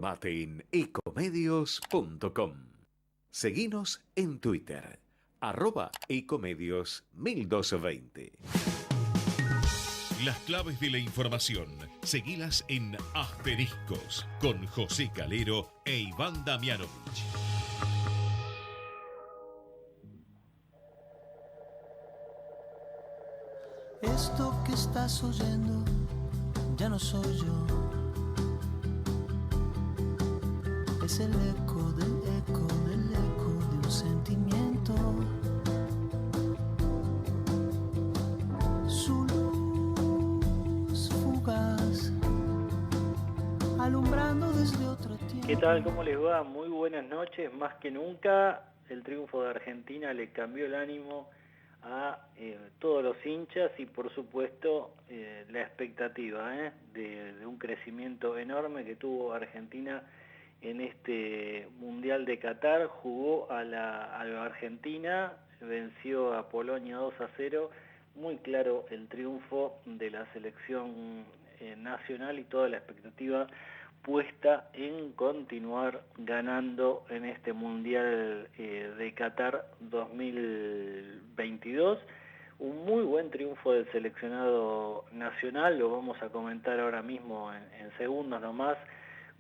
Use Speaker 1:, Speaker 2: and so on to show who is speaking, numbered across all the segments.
Speaker 1: Mate en ecomedios.com. Seguinos en Twitter, @ecomedios1220. Las claves de la información, seguilas en Asteriscos, con José Calero e Iván Damianovich.
Speaker 2: Esto que estás oyendo ya no soy yo. Es el eco del eco del eco de un sentimiento. Su luz fugaz, alumbrando desde otro tiempo.
Speaker 3: ¿Qué tal? ¿Cómo les va? Muy buenas noches. Más que nunca, el triunfo de Argentina le cambió el ánimo a todos los hinchas y por supuesto la expectativa de un crecimiento enorme que tuvo Argentina en este Mundial de Qatar. Jugó a la Argentina, venció a Polonia 2-0, muy claro el triunfo de la selección nacional y toda la expectativa puesta en continuar ganando en este Mundial de Qatar 2022. Un muy buen triunfo del seleccionado nacional, lo vamos a comentar ahora mismo en segundos nomás,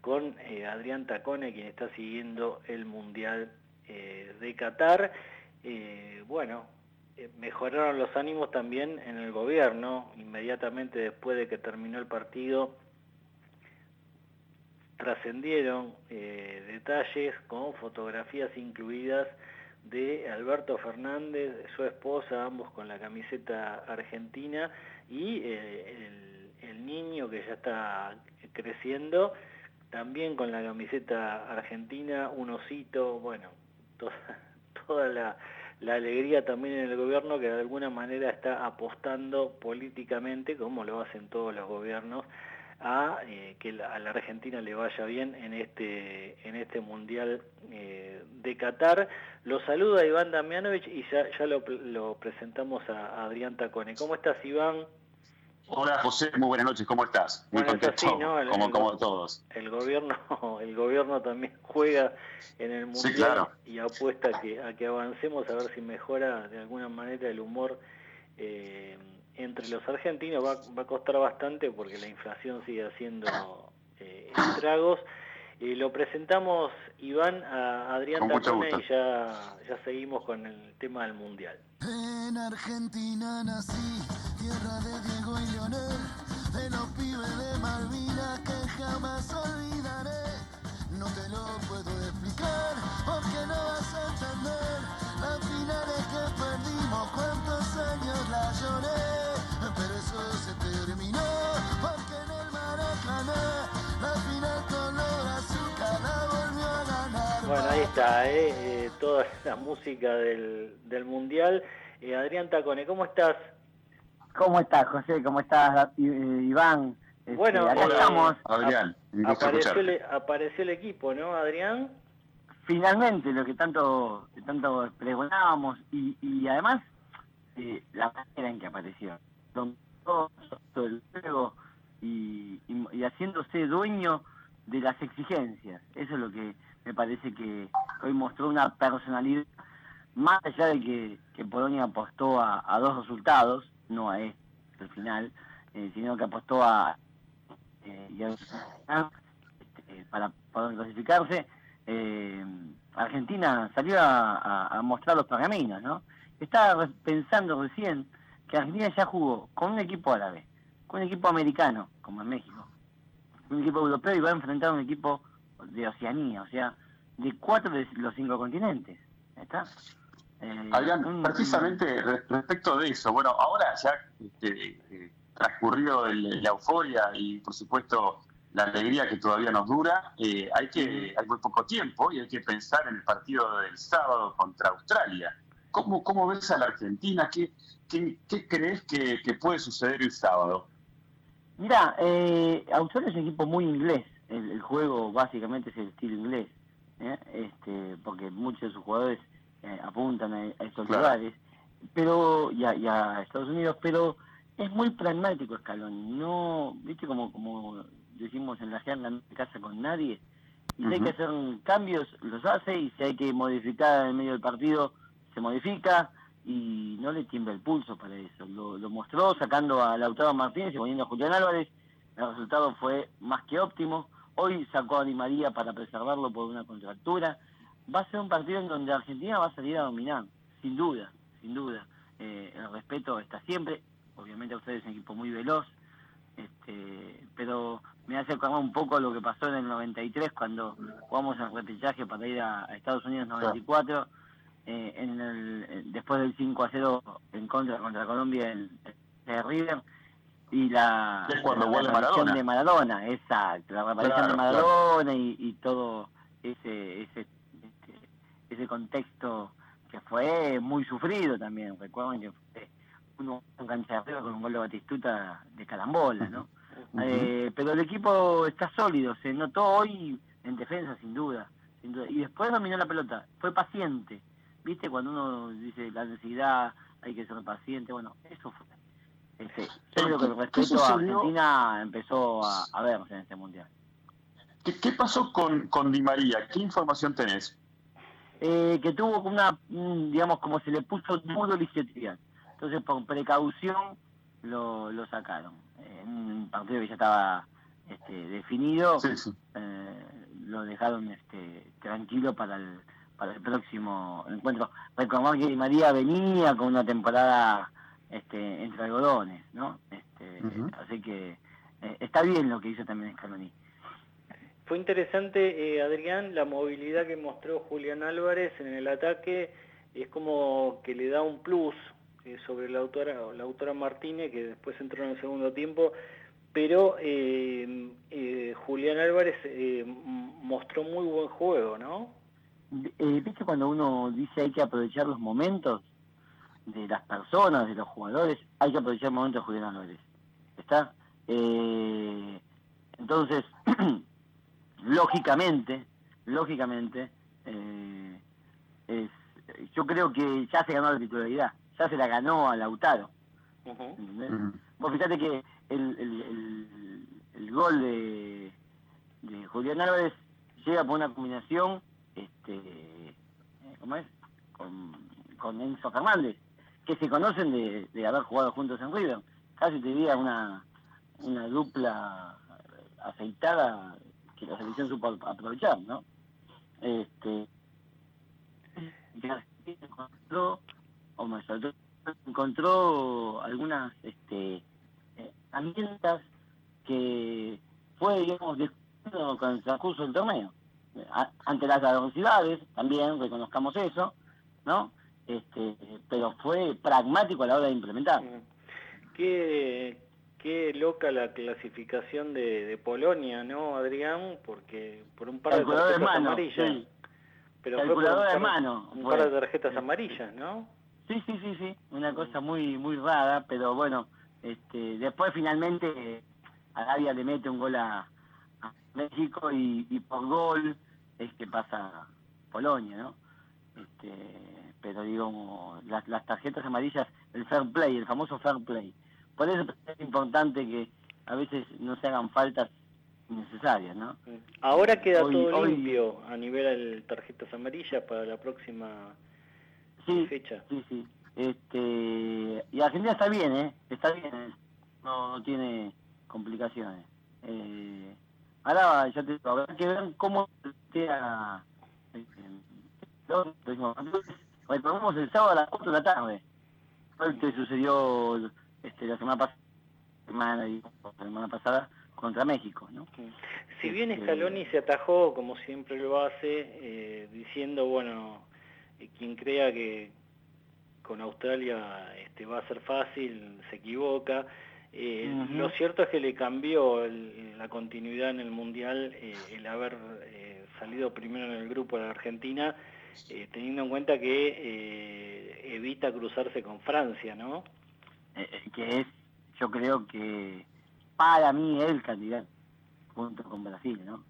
Speaker 3: con Adrián Tacone, quien está siguiendo el Mundial de Qatar. Mejoraron los ánimos también en el gobierno, inmediatamente después de que terminó el partido. Trascendieron detalles con fotografías incluidas de Alberto Fernández, su esposa, ambos con la camiseta argentina, y el niño que ya está creciendo, también con la camiseta argentina, un osito, bueno, toda la alegría también en el gobierno, que de alguna manera está apostando políticamente, como lo hacen todos los gobiernos, a que a la Argentina le vaya bien en este Mundial de Qatar. Lo saluda Iván Damianovich y ya lo presentamos a Adrián Tacone. ¿Cómo estás, Iván?
Speaker 4: Hola, José, muy buenas noches, ¿cómo estás? Muy
Speaker 3: Bueno,
Speaker 4: contento,
Speaker 3: así, ¿no?
Speaker 4: como todos.
Speaker 3: El gobierno también juega en el Mundial,
Speaker 4: sí, claro,
Speaker 3: y apuesta a que avancemos, a ver si mejora de alguna manera el humor entre los argentinos. Va a costar bastante porque la inflación sigue haciendo estragos. Lo presentamos, Iván, a Adrián Tacone, y ya seguimos con el tema del Mundial.
Speaker 2: En Argentina nací, tierra de Diego y Leonel, de los pibes de Malvinas que jamás olvidaré. No te lo puedo explicar porque no vas a entender las finales que perdimos, cuántos años la lloré, pero eso se terminó porque en el Maracaná la final color azúcar la volvió a ganar.
Speaker 3: Bueno, ahí está, toda la música del Mundial. Adrián Tacone, ¿cómo estás?
Speaker 5: ¿Cómo estás, José? ¿Cómo estás, Iván?
Speaker 3: Bueno,
Speaker 5: acá estamos.
Speaker 4: Adrián,
Speaker 3: apareció el equipo, ¿no, Adrián?
Speaker 5: Finalmente, lo que tanto pregonábamos y además la manera en que apareció. Con todo el juego y haciéndose dueño de las exigencias. Eso es lo que me parece que hoy mostró una personalidad, más allá de que Polonia apostó a dos resultados, no a el final, sino que apostó para clasificarse. Argentina salió a mostrar los pergaminos, ¿no? Estaba pensando recién que Argentina ya jugó con un equipo árabe, con un equipo americano, como en México, un equipo europeo, y va a enfrentar a un equipo de Oceanía, o sea, de 4 de los 5 continentes. ¿Está?
Speaker 4: Adrián, precisamente respecto de eso, bueno, ahora ya transcurrido la euforia y por supuesto la alegría que todavía nos dura, hay muy poco tiempo y hay que pensar en el partido del sábado contra Australia. ¿Cómo ves a la Argentina? ¿Qué crees que puede suceder el sábado?
Speaker 5: Mira, Australia es un equipo muy inglés. El juego básicamente es el estilo inglés, porque muchos de sus jugadores apuntan a estos lugares, pero y a Estados Unidos, pero es muy pragmático Scaloni. No, viste, como decimos en la jerga, no se casa con nadie. Y si hay que hacer cambios, los hace, y si hay que modificar en medio del partido, se modifica, y no le tiembla el pulso para eso. Lo mostró sacando a Lautaro Martínez y poniendo a Julián Álvarez. El resultado fue más que óptimo. Hoy sacó a Di María para preservarlo por una contractura. Va a ser un partido en donde Argentina va a salir a dominar, sin duda, sin duda. El respeto está siempre. Obviamente ustedes es un equipo muy veloz, pero me hace acordar un poco lo que pasó en el 93 cuando jugamos el repechaje para ir a Estados Unidos 94, después del 5-0 contra Colombia en River, y la reaparición de Maradona, exacto, la reaparición de Maradona y todo ese contexto que fue muy sufrido también. Recuerden que fue un cancha de arriba con un gol de Batistuta de carambola, ¿no? Pero el equipo está sólido, se notó hoy en defensa sin duda, y después dominó la pelota, fue paciente, ¿viste? Cuando uno dice la necesidad, hay que ser paciente, bueno, eso fue. Yo creo que el respeto a Argentina empezó a verse en este mundial.
Speaker 4: ¿Qué pasó con Di María? ¿Qué información tenés?
Speaker 5: Que tuvo digamos, como se le puso duro el isquiotibial. Entonces, por precaución, lo sacaron. En un partido que ya estaba definido, lo dejaron tranquilo para el próximo encuentro. Recordar que Di María venía con una temporada entre algodones, ¿no? Así que está bien lo que hizo también Scaloni.
Speaker 3: Fue interesante, Adrián, la movilidad que mostró Julián Álvarez en el ataque. Es como que le da un plus sobre la autora Martínez, que después entró en el segundo tiempo, pero Julián Álvarez mostró muy buen juego, ¿no?
Speaker 5: ¿Viste cuando uno dice hay que aprovechar los momentos de las personas, de los jugadores? Hay que aprovechar el momento de Julián Álvarez. ¿Está? Entonces... Lógicamente, yo creo que ya se ganó la titularidad, ya se la ganó a Lautaro. ¿Entendés? Vos fíjate que el gol de Julián Álvarez llega por una combinación, ¿cómo es? Con Enzo Fernández, que se conocen de haber jugado juntos en River. Casi te diría una dupla aceitada que la selección supo aprovechar, ¿no? Encontró algunas herramientas que fue, digamos, descubriendo con el transcurso del torneo. Ante las adversidades, también reconozcamos eso, ¿no? Pero fue pragmático a la hora de implementar.
Speaker 3: Qué loca la clasificación de Polonia, ¿no, Adrián? Porque por un par de tarjetas amarillas.
Speaker 5: Sí. Pero calculadora de mano.
Speaker 3: Un par de tarjetas amarillas, ¿no?
Speaker 5: Sí. Una cosa muy muy rara, pero bueno, después finalmente Arabia le mete un gol a México y por gol es que pasa Polonia, ¿no? Pero digo, las tarjetas amarillas, el fair play, el famoso fair play. Por eso es importante que a veces no se hagan faltas innecesarias, ¿no?
Speaker 3: Ahora queda todo limpio a nivel de tarjetas amarillas para la próxima fecha.
Speaker 5: Sí. Y Argentina está bien, está bien, no tiene complicaciones. Ahora ya te digo, habrá que ver cómo queda recordemos el sábado a las 4 de la tarde. Fue que sucedió la semana pasada contra México, ¿no?
Speaker 3: Si bien Scaloni se atajó, como siempre lo hace, diciendo, bueno, quien crea que con Australia va a ser fácil, se equivoca. Lo cierto es que le cambió la continuidad en el Mundial el haber salido primero en el grupo de la Argentina, teniendo en cuenta que evita cruzarse con Francia, ¿no?
Speaker 5: Que es, yo creo que para mí es el candidato junto con Brasil, ¿no?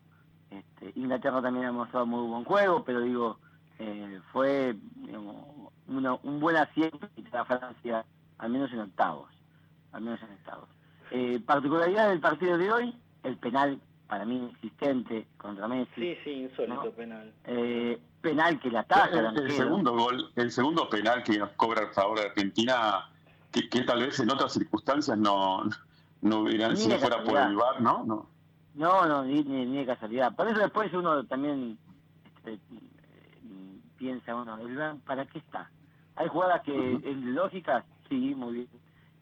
Speaker 5: Inglaterra también ha mostrado muy buen juego, pero digo, fue, digamos, un buen acierto para Francia, al menos en octavos. Particularidad del partido de hoy, el penal para mí inexistente contra Messi.
Speaker 3: Sí, insólito,
Speaker 5: ¿no?
Speaker 3: penal.
Speaker 5: Penal que la ataja.
Speaker 4: El segundo gol, el segundo penal que nos cobra a favor de Argentina, que tal vez en otras circunstancias no hubieran, si no fuera por el VAR, ¿no?
Speaker 5: No, ni de casualidad. Por eso después uno también piensa, el VAR, ¿para qué está? Hay jugadas que en lógicas, sí, muy bien,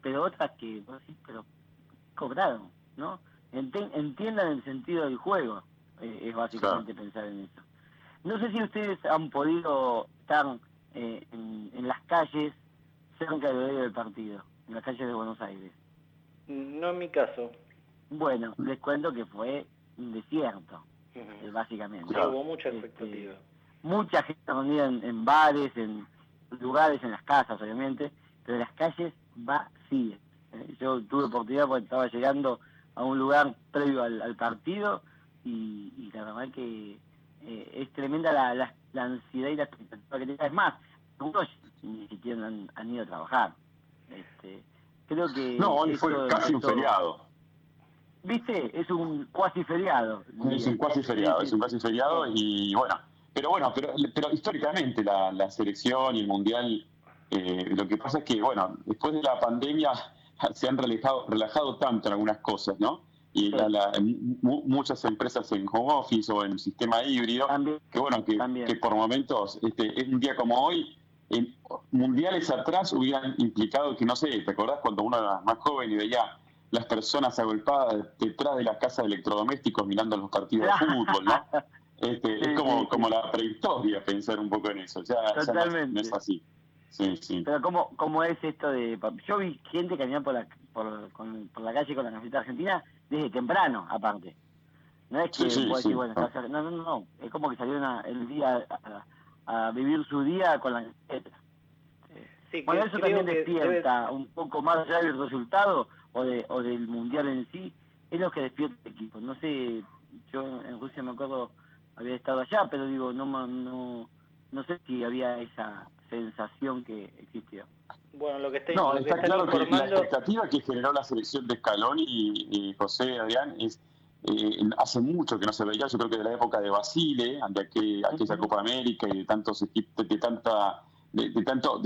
Speaker 5: pero otras que, pero cobraron, ¿no? Entiendan el sentido del juego, es básicamente pensar en eso. No sé si ustedes han podido estar en las calles cerca del horario del partido, en las calles de Buenos Aires.
Speaker 3: No en mi caso.
Speaker 5: Bueno, les cuento que fue un desierto, básicamente.
Speaker 3: Sí, hubo mucha expectativa.
Speaker 5: Mucha gente reunida en bares, en lugares, en las casas, obviamente, pero las calles vacías. Yo tuve oportunidad porque estaba llegando a un lugar previo al partido y la verdad que es tremenda la ansiedad y la expectativa que tenía. Es más, algunos ni siquiera han ido a trabajar. Creo que...
Speaker 4: No, hoy fue casi un feriado.
Speaker 5: ¿Viste? Es un cuasi feriado.
Speaker 4: Es un cuasi feriado, es un cuasi feriado y bueno, pero históricamente la selección y el mundial, lo que pasa es que, bueno, después de la pandemia se han relajado tanto en algunas cosas, ¿no? Y muchas empresas en home office o en sistema híbrido, que bueno, que por momentos, en un día como hoy, en mundiales atrás hubieran implicado que, no sé, ¿te acordás cuando uno era más joven y veía las personas agolpadas detrás de las casas de electrodomésticos mirando los partidos de fútbol, ¿no? Es como la prehistoria pensar un poco en eso, ya no es así. Sí.
Speaker 5: Pero ¿cómo es esto de...? Yo vi gente caminar por la calle con la camiseta argentina desde temprano, aparte. No es que decir, bueno, no. Es como que salieron el día a vivir su día con la camiseta.
Speaker 3: Sí,
Speaker 5: bueno, eso también despierta un poco más allá del resultado o del mundial en sí, es lo que despierta el equipo. No sé, yo en Rusia me acuerdo, había estado allá, pero digo, no sé si había esa sensación que existió.
Speaker 3: Bueno, lo que está
Speaker 4: claro
Speaker 3: informando...
Speaker 4: que la expectativa que generó la selección de Scaloni y José Adrián es hace mucho que no se veía. Yo creo que de la época de Basile, de aquella Copa América y de tantos equipos, de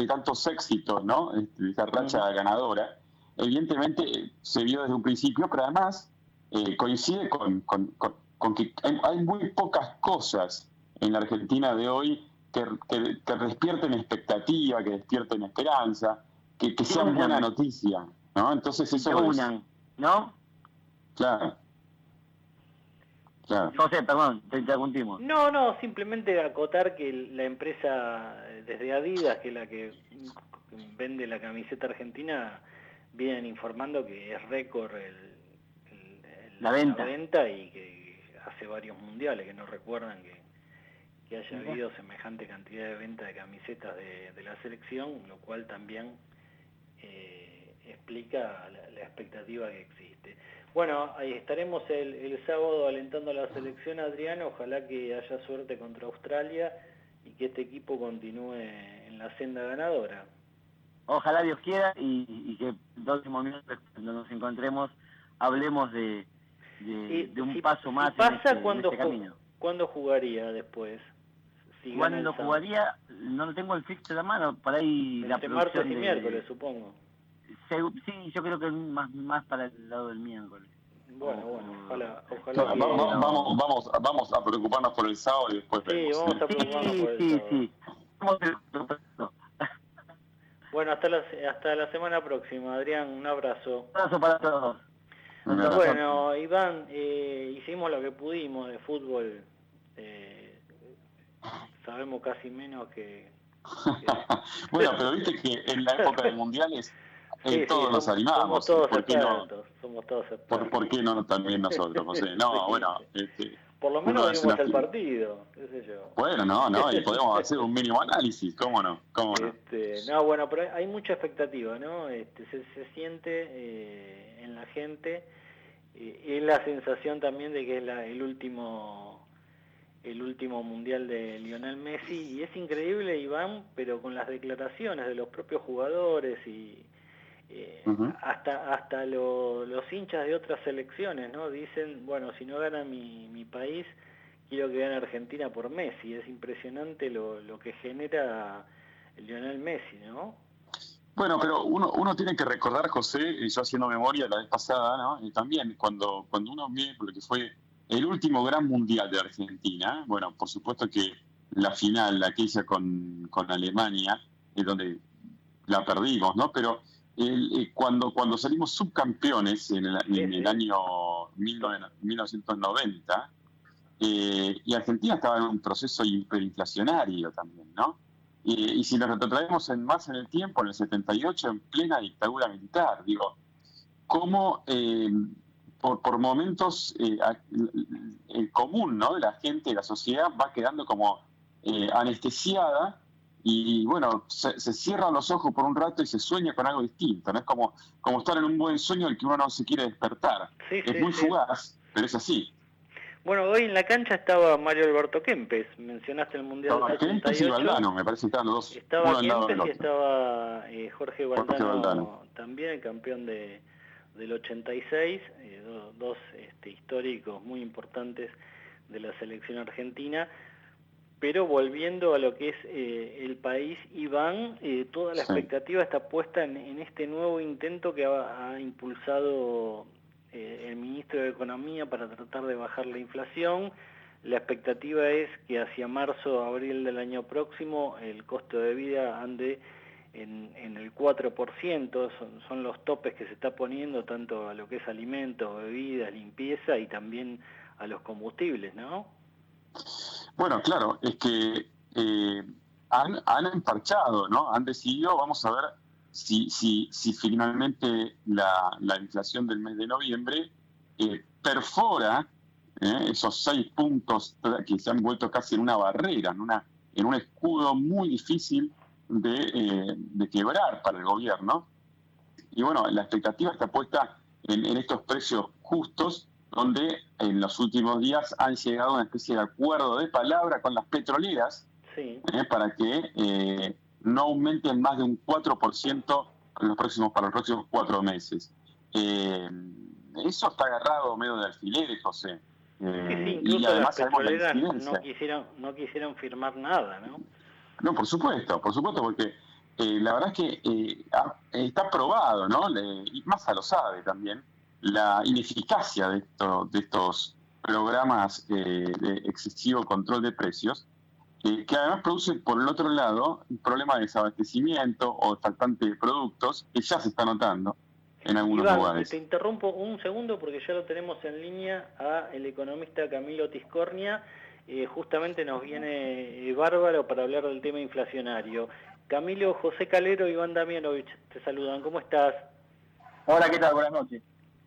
Speaker 4: tantos éxitos, ¿no? De esa racha ganadora. Evidentemente se vio desde un principio, pero además coincide con que hay muy pocas cosas en la Argentina de hoy que despierten expectativa, que despierten esperanza, que sean buena noticia, ¿no? Entonces eso es...
Speaker 5: ¿no?
Speaker 4: Claro.
Speaker 5: José, perdón, te interrumpimos.
Speaker 3: No, simplemente acotar que la empresa desde Adidas, que es la que vende la camiseta argentina, vienen informando que es récord la venta y que hace varios mundiales que no recuerdan que haya habido semejante cantidad de venta de camisetas de la selección, lo cual también explica la expectativa que existe. Bueno, ahí estaremos el sábado alentando a la selección, Adriano. Ojalá que haya suerte contra Australia y que este equipo continúe en la senda ganadora.
Speaker 5: Ojalá Dios quiera y que el próximo miércoles, cuando nos encontremos, hablemos de un paso más en este camino.
Speaker 3: ¿Cuándo jugaría después?
Speaker 5: ¿Cuándo jugaría? No tengo el fix de la mano, por ahí la producción
Speaker 3: martes y miércoles, supongo.
Speaker 5: Sí, yo creo que más para el lado del miércoles.
Speaker 3: Bueno, ojalá
Speaker 4: vamos a preocuparnos por el sábado y después vemos.
Speaker 3: Vamos a preocuparnos por el sábado. Bueno, hasta la semana próxima, Adrián, un abrazo.
Speaker 5: Un abrazo para todos.
Speaker 3: Bueno, Iván, hicimos lo que pudimos de fútbol. Sabemos casi menos que...
Speaker 4: Bueno, pero viste que en la época de mundiales todos nos animamos.
Speaker 3: Somos todos expertos.
Speaker 4: ¿Por qué no también nosotros, José? No, bueno...
Speaker 3: por lo menos vimos el partido, qué sé yo.
Speaker 4: Bueno, y podemos hacer un mínimo análisis, ¿cómo no?
Speaker 3: No, bueno, pero hay mucha expectativa, ¿no? Se siente en la gente, es la sensación también de que es el último mundial de Lionel Messi, y es increíble, Iván, pero con las declaraciones de los propios jugadores y Hasta los hinchas de otras selecciones, ¿no? Dicen, bueno, si no gana mi país, quiero que gane Argentina por Messi. Es impresionante lo que genera Lionel Messi, ¿no?
Speaker 4: Bueno, pero uno tiene que recordar, José, y yo haciendo memoria la vez pasada, ¿no? Y también cuando uno ve lo que fue el último gran mundial de Argentina, bueno, por supuesto que la final, aquella con Alemania, es donde la perdimos, ¿no? Pero cuando salimos subcampeones en el año 1990, y Argentina estaba en un proceso hiperinflacionario también, ¿no? Y si nos retrotraemos más en el tiempo, en el 78, en plena dictadura militar, digo, cómo por momentos el común, ¿no?, de la gente, de la sociedad, va quedando como anestesiada y, bueno, se cierran los ojos por un rato y se sueña con algo distinto, ¿no? Es como estar en un buen sueño del que uno no se quiere despertar. Es muy fugaz, pero es así.
Speaker 3: Bueno, hoy en la cancha estaba Mario Alberto Kempes, mencionaste el Mundial del 78.
Speaker 4: Kempes y Valdano, me parece que estaban los dos.
Speaker 3: Estaba Kempes y estaba Jorge Valdano también, el campeón del 86, dos históricos muy importantes de la selección argentina. Pero volviendo a lo que es el país, Iván, toda la expectativa está puesta en este nuevo intento que ha impulsado el ministro de Economía para tratar de bajar la inflación. La expectativa es que hacia marzo o abril del año próximo el costo de vida ande en el 4%, son los topes que se está poniendo tanto a lo que es alimentos, bebidas, limpieza y también a los combustibles, ¿no?
Speaker 4: Bueno, claro, es que han emparchado, ¿no? Han decidido, vamos a ver si finalmente la inflación del mes de noviembre perfora esos 6 puntos que se han vuelto casi en una barrera, en un escudo muy difícil de quebrar para el gobierno. Y bueno, la expectativa está puesta en estos precios justos, donde en los últimos días han llegado a una especie de acuerdo de palabra con las petroleras, sí, para que no aumenten más de un 4% para los próximos 4 meses. Eso está agarrado medio de alfileres, José.
Speaker 3: Sí, incluso y además las petroleras no quisieron firmar nada, ¿no?
Speaker 4: No, por supuesto, porque la verdad es que está probado, ¿no? Y Massa lo sabe también, la ineficacia de estos programas de excesivo control de precios, que además producen, por el otro lado, un problema de desabastecimiento o de faltante de productos que ya se está notando en algunos lugares.
Speaker 3: Te interrumpo un segundo porque ya lo tenemos en línea a el economista Camilo Tiscornia. Justamente nos viene bárbaro para hablar del tema inflacionario. Camilo, José Calero y Iván Damianovich te saludan. ¿Cómo estás?
Speaker 5: Hola, ¿qué tal? Buenas noches.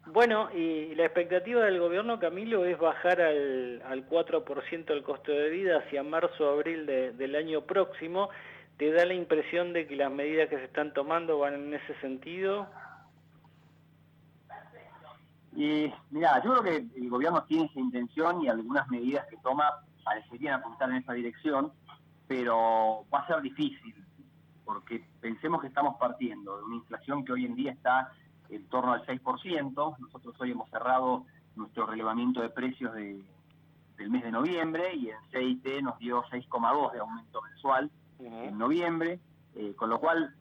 Speaker 3: Bueno, y la expectativa del gobierno, Camilo, es bajar al 4% el costo de vida hacia marzo o abril del año próximo. ¿Te da la impresión de que las medidas que se están tomando van en ese sentido?
Speaker 5: Mirá, yo creo que el gobierno tiene esa intención y algunas medidas que toma parecerían apuntar en esa dirección, pero va a ser difícil, porque pensemos que estamos partiendo de una inflación que hoy en día está en torno al 6%. Nosotros hoy hemos cerrado nuestro relevamiento de precios del mes de noviembre y en CIT nos dio 6,2 de aumento mensual en noviembre, con lo cual,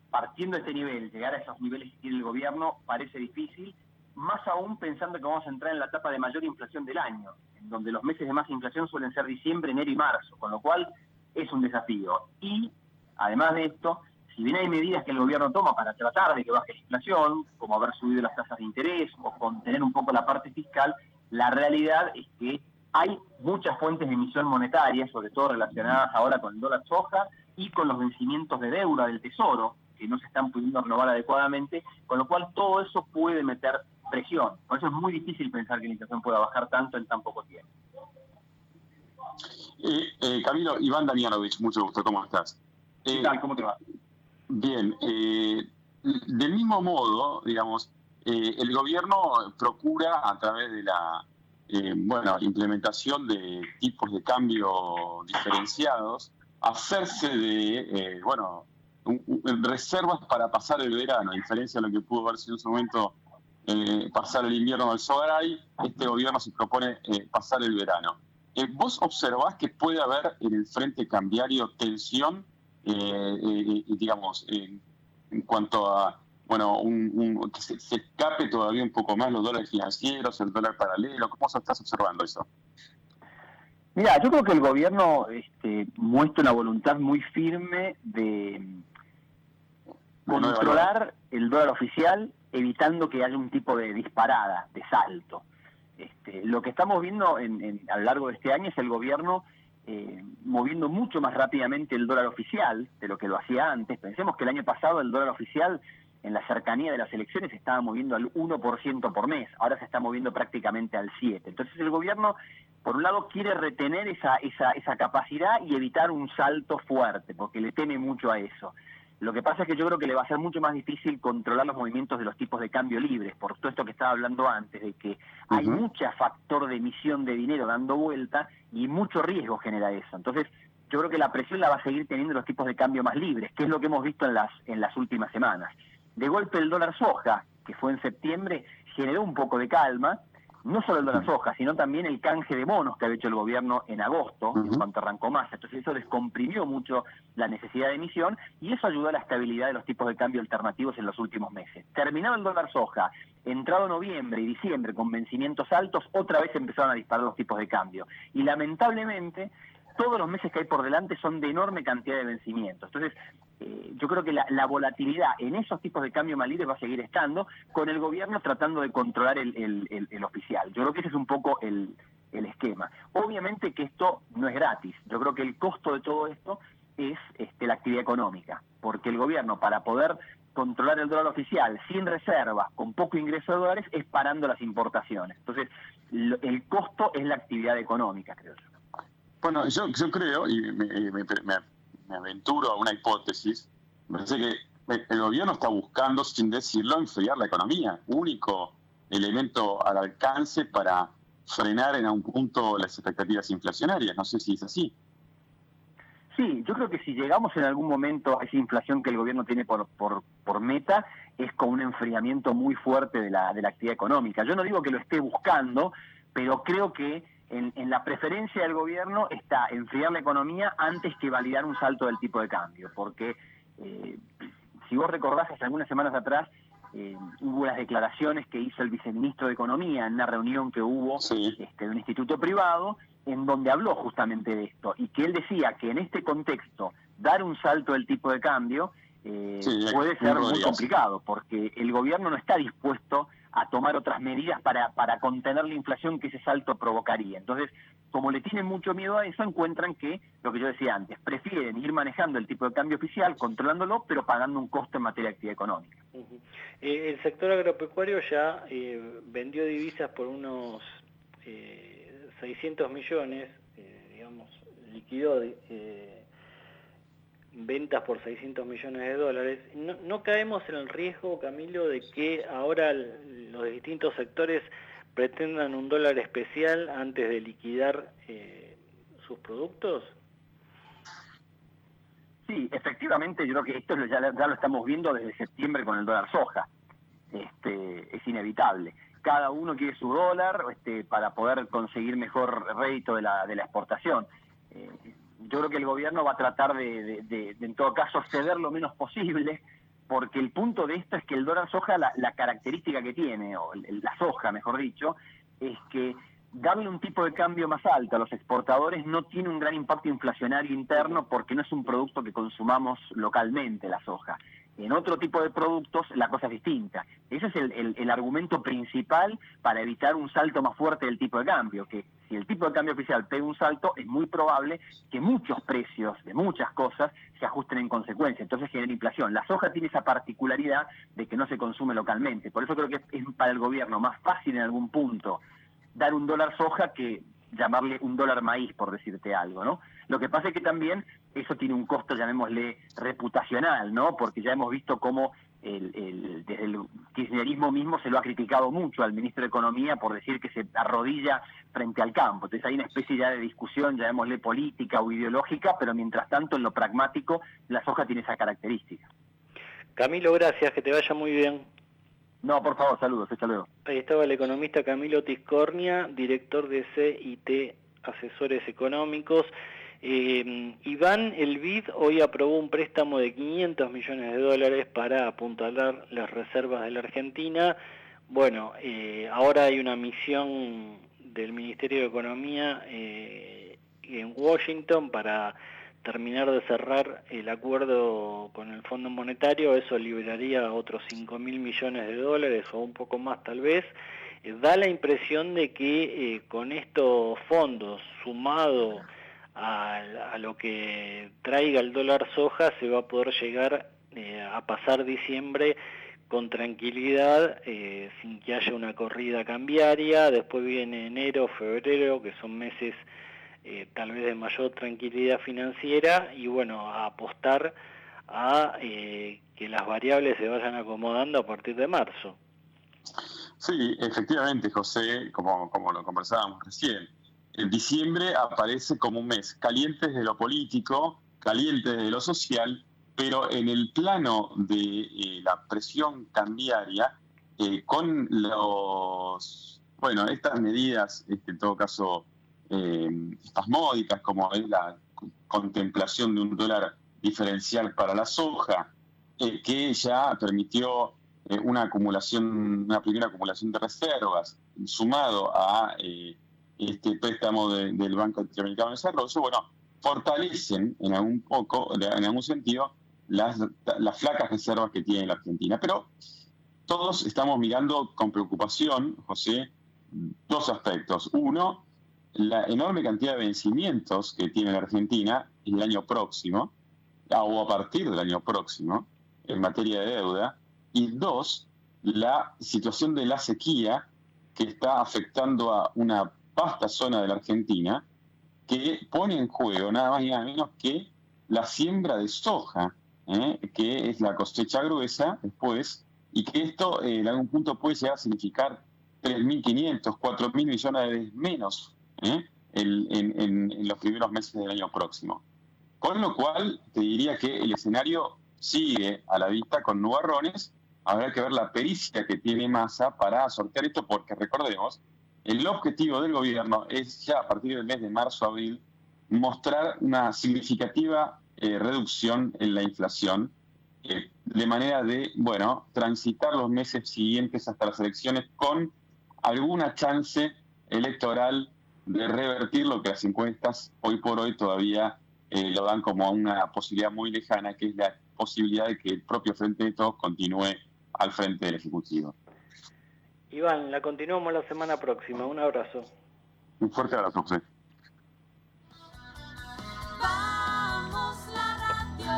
Speaker 5: partiendo de este nivel, llegar a esos niveles que tiene el gobierno parece difícil, más aún pensando que vamos a entrar en la etapa de mayor inflación del año, en donde los meses de más inflación suelen ser diciembre, enero y marzo, con lo cual es un desafío. Y, además de esto, si bien hay medidas que el gobierno toma para tratar de que baje la inflación, como haber subido las tasas de interés o contener un poco la parte fiscal, la realidad es que hay muchas fuentes de emisión monetaria, sobre todo relacionadas ahora con el dólar soja y con los vencimientos de deuda del Tesoro, que no se están pudiendo renovar adecuadamente, con lo cual todo eso puede meter presión. Por eso es muy difícil pensar que la inflación pueda bajar tanto en tan poco tiempo.
Speaker 4: Camilo, Iván Damianovich, mucho gusto, ¿cómo estás?
Speaker 5: ¿Qué tal? ¿Cómo te va?
Speaker 4: Bien, del mismo modo, digamos, el gobierno procura a través de la implementación de tipos de cambio diferenciados hacerse de reservas para pasar el verano, a diferencia de lo que pudo haber sido en su momento pasar el invierno del Sogaray. Este gobierno se propone pasar el verano. ¿Vos observás que puede haber en el frente cambiario tensión, digamos, en cuanto a, bueno, que se escape todavía un poco más los dólares financieros, el dólar paralelo? ¿Cómo estás observando eso?
Speaker 5: Mira, yo creo que el gobierno muestra una voluntad muy firme de controlar el dólar oficial, evitando que haya un tipo de disparada, de salto. Lo que estamos viendo a lo largo de este año es el gobierno moviendo mucho más rápidamente el dólar oficial de lo que lo hacía antes. Pensemos que el año pasado el dólar oficial, en la cercanía de las elecciones, se estaba moviendo al 1% por mes, ahora se está moviendo prácticamente al 7%. Entonces el gobierno, por un lado, quiere retener esa capacidad y evitar un salto fuerte, porque le teme mucho a eso. Lo que pasa es que yo creo que le va a ser mucho más difícil controlar los movimientos de los tipos de cambio libres, por todo esto que estaba hablando antes, de que hay mucho factor de emisión de dinero dando vuelta y mucho riesgo genera eso. Entonces, yo creo que la presión la va a seguir teniendo los tipos de cambio más libres, que es lo que hemos visto en las últimas semanas. De golpe el dólar soja, que fue en septiembre, generó un poco de calma, no solo el dólar soja, sino también el canje de bonos que había hecho el gobierno en agosto, en cuanto arrancó más. Entonces eso descomprimió mucho la necesidad de emisión y eso ayudó a la estabilidad de los tipos de cambio alternativos en los últimos meses. Terminado el dólar soja, entrado noviembre y diciembre con vencimientos altos, otra vez empezaron a disparar los tipos de cambio. Y lamentablemente, todos los meses que hay por delante son de enorme cantidad de vencimientos. Entonces, yo creo que la volatilidad en esos tipos de cambio más libres va a seguir estando, con el gobierno tratando de controlar el oficial. Yo creo que ese es un poco el esquema. Obviamente que esto no es gratis. Yo creo que el costo de todo esto es la actividad económica, porque el gobierno, para poder controlar el dólar oficial sin reservas, con poco ingreso de dólares, es parando las importaciones. Entonces, el costo es la actividad económica, creo yo.
Speaker 4: Bueno, yo creo, y me aventuro a una hipótesis, me parece que el gobierno está buscando, sin decirlo, enfriar la economía. Único elemento al alcance para frenar en algún punto las expectativas inflacionarias. No sé si es así.
Speaker 5: Sí, yo creo que si llegamos en algún momento a esa inflación que el gobierno tiene por meta, es con un enfriamiento muy fuerte de la actividad económica. Yo no digo que lo esté buscando, pero creo que en la preferencia del gobierno está enfriar la economía antes que validar un salto del tipo de cambio, porque si vos recordás, hace algunas semanas atrás hubo las declaraciones que hizo el viceministro de Economía en una reunión que hubo de un instituto privado, en donde habló justamente de esto, y que él decía que en este contexto dar un salto del tipo de cambio puede ser muy complicado, porque el gobierno no está dispuesto a tomar otras medidas para contener la inflación que ese salto provocaría. Entonces, como le tienen mucho miedo a eso, encuentran que, lo que yo decía antes, prefieren ir manejando el tipo de cambio oficial, controlándolo, pero pagando un costo en materia de actividad económica.
Speaker 3: El sector agropecuario ya vendió divisas por unos 600 millones, digamos, liquidó ventas por 600 millones de dólares. ¿No caemos en el riesgo, Camilo, de que ahora los distintos sectores pretendan un dólar especial antes de liquidar sus productos?
Speaker 5: Sí, efectivamente, yo creo que esto ya lo estamos viendo desde septiembre con el dólar soja. Es inevitable. Cada uno quiere su dólar para poder conseguir mejor rédito de la exportación. Yo creo que el gobierno va a tratar de en todo caso, ceder lo menos posible, porque el punto de esto es que el dólar soja, la característica que tiene, o la soja, mejor dicho, es que darle un tipo de cambio más alto a los exportadores no tiene un gran impacto inflacionario interno, porque no es un producto que consumamos localmente, la soja. En otro tipo de productos la cosa es distinta. Ese es el argumento principal para evitar un salto más fuerte del tipo de cambio, que si el tipo de cambio oficial pega un salto, es muy probable que muchos precios de muchas cosas se ajusten en consecuencia, entonces genera inflación. La soja tiene esa particularidad de que no se consume localmente, por eso creo que es para el gobierno más fácil en algún punto dar un dólar soja que llamarle un dólar maíz, por decirte algo, ¿no? Lo que pasa es que también eso tiene un costo, llamémosle, reputacional, ¿no? Porque ya hemos visto cómo desde el kirchnerismo mismo se lo ha criticado mucho al ministro de Economía por decir que se arrodilla frente al campo. Entonces hay una especie ya de discusión, llamémosle política o ideológica, pero mientras tanto en lo pragmático la soja tiene esa característica.
Speaker 3: Camilo, gracias, que te vaya muy bien.
Speaker 5: No, por favor, saludos, hasta luego.
Speaker 3: Ahí estaba el economista Camilo Tiscornia, director de CIT Asesores Económicos. Iván, el BID hoy aprobó un préstamo de $500 millones para apuntalar las reservas de la Argentina. Bueno, ahora hay una misión del Ministerio de Economía en Washington para terminar de cerrar el acuerdo con el Fondo Monetario. Eso liberaría otros $5.000 millones o un poco más tal vez. Da la impresión de que con estos fondos, sumado a lo que traiga el dólar soja, se va a poder llegar a pasar diciembre con tranquilidad, sin que haya una corrida cambiaria. Después viene enero, febrero, que son meses tal vez de mayor tranquilidad financiera, y bueno, a apostar a que las variables se vayan acomodando a partir de marzo.
Speaker 4: Sí, efectivamente, José, como lo conversábamos recién, en diciembre aparece como un mes caliente de lo político, caliente de lo social, pero en el plano de la presión cambiaria, con estas medidas, en todo caso, espasmódicas, como es la contemplación de un dólar diferencial para la soja, que ya permitió una primera acumulación de reservas, sumado a este préstamo del Banco Interamericano de Desarrollo, fortalecen en algún sentido las flacas reservas que tiene la Argentina. Pero todos estamos mirando con preocupación, José, dos aspectos. Uno, la enorme cantidad de vencimientos que tiene la Argentina el año próximo, o a partir del año próximo, en materia de deuda. Y dos, la situación de la sequía que está afectando a una vasta zona de la Argentina, que pone en juego nada más y nada menos que la siembra de soja, que es la cosecha gruesa después, y que esto en algún punto puede llegar a significar 3.500, 4.000 millones menos en los primeros meses del año próximo. Con lo cual, te diría que el escenario sigue a la vista con nubarrones. Habrá que ver la pericia que tiene Massa para sortear esto, porque recordemos, el objetivo del gobierno es ya a partir del mes de marzo-abril mostrar una significativa reducción en la inflación, de manera de, transitar los meses siguientes hasta las elecciones con alguna chance electoral de revertir lo que las encuestas hoy por hoy todavía lo dan como una posibilidad muy lejana, que es la posibilidad de que el propio Frente de Todos continúe al frente del Ejecutivo.
Speaker 3: Iván, la continuamos la semana próxima. Un abrazo.
Speaker 4: Un fuerte abrazo, José.
Speaker 6: Vamos la radio,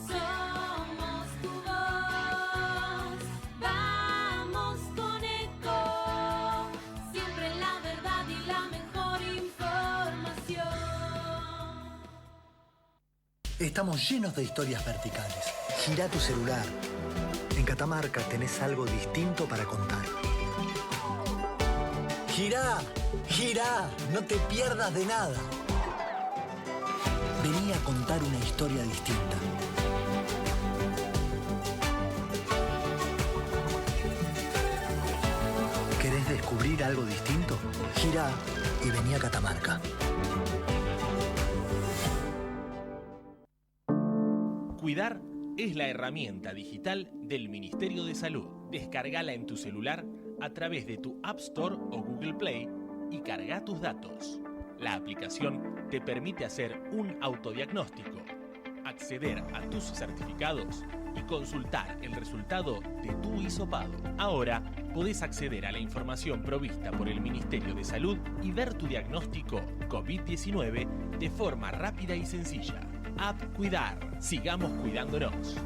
Speaker 6: somos tu voz. Vamos con Eco, siempre la verdad y la mejor información.
Speaker 7: Estamos llenos de historias verticales. Gira tu celular. En Catamarca tenés algo distinto para contar. Girá, girá, no te pierdas de nada. Vení a contar una historia distinta. ¿Querés descubrir algo distinto? Girá y vení a Catamarca.
Speaker 8: Cuidar es la herramienta digital del Ministerio de Salud. Descargala en tu celular a través de tu App Store o Google Play y carga tus datos. La aplicación te permite hacer un autodiagnóstico, acceder a tus certificados y consultar el resultado de tu hisopado. Ahora podés acceder a la información provista por el Ministerio de Salud y ver tu diagnóstico COVID-19 de forma rápida y sencilla. App Cuidar. Sigamos cuidándonos.